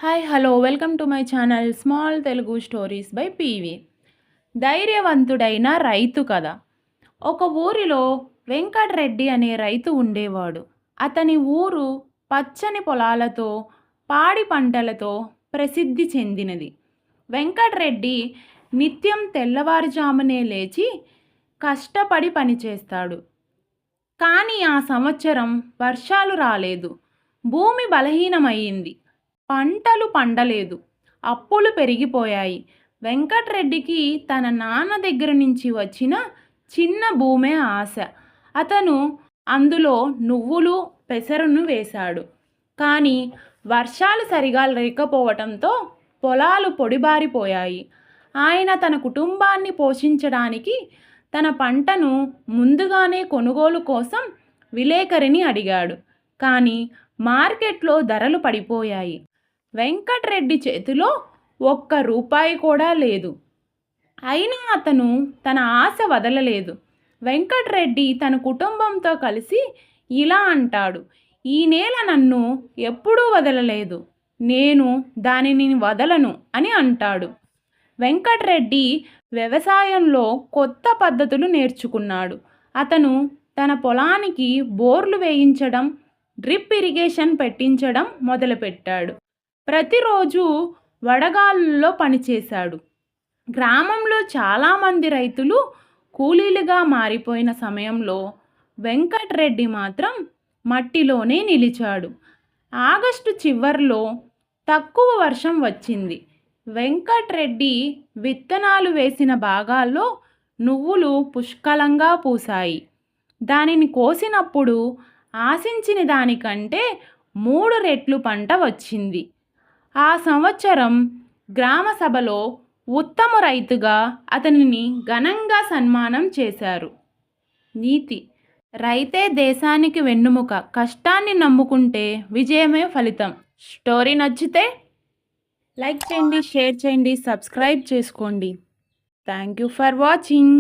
Hi hello welcome to my channel small Telugu stories by PV. ధైర్యవంతుడైన రైతు కథ. ఒక ఊరిలో వెంకటరెడ్డి అనే రైతు ఉండేవాడు. అతని ఊరు పచ్చని పొలాలతో పాడి పంటలతో ప్రసిద్ధి చెందినది. వెంకటరెడ్డి నిత్యం తెల్లవారుజామునే లేచి కష్టపడి పనిచేస్తాడు. కానీ ఆ సంవత్సరం వర్షాలు రాలేదు. భూమి బలహీనమయ్యింది. పంటలు పండలేదు. అప్పులు పెరిగిపోయాయి. వెంకట్రెడ్డికి తన నాన్న దగ్గర నుంచి వచ్చిన చిన్న భూమే ఆశ. అతను అందులో నువ్వులు పెసరును వేశాడు. కానీ వర్షాలు సరిగా లేకపోవటంతో పొలాలు పొడిబారిపోయాయి. ఆయన తన కుటుంబాన్ని పోషించడానికి తన పంటను ముందుగానే కొనుగోలు కోసం విలేకరిని అడిగాడు. కానీ మార్కెట్లో ధరలు పడిపోయాయి. వెంకట్రెడ్డి చేతిలో ఒక్క రూపాయి కూడా లేదు. అయినా అతను తన ఆశ వదలలేదు. వెంకట్రెడ్డి తన కుటుంబంతో కలిసి ఇలా అంటాడు, ఈ నేల నన్ను ఎప్పుడూ వదలలేదు, నేను దానిని వదలను అని అంటాడు. వెంకట్రెడ్డి వ్యవసాయంలో కొత్త పద్ధతులు నేర్చుకున్నాడు. అతను తన పొలానికి బోర్లు వేయించడం, డ్రిప్ ఇరిగేషన్ పెట్టించడం మొదలుపెట్టాడు. ప్రతిరోజు వడగాలుల్లో పనిచేశాడు. గ్రామంలో చాలామంది రైతులు కూలీలుగా మారిపోయిన సమయంలో వెంకట్రెడ్డి మాత్రం మట్టిలోనే నిలిచాడు. ఆగస్టు చివర్లో తక్కువ వర్షం వచ్చింది. వెంకట్రెడ్డి విత్తనాలు వేసిన భాగాల్లో నువ్వులు పుష్కలంగా పూసాయి. దానిని కోసినప్పుడు ఆశించిన దానికంటే 3 రెట్లు పంట వచ్చింది. ఆ సంవత్సరం గ్రామ సభలో ఉత్తమ రైతుగా అతనిని ఘనంగా సన్మానం చేశారు. నీతి: రైతే దేశానికి వెన్నుముక. కష్టాన్ని నమ్ముకుంటే విజయమే ఫలితం. స్టోరీ నచ్చితే లైక్ చేయండి, షేర్ చేయండి, సబ్స్క్రైబ్ చేసుకోండి. Thank you for watching.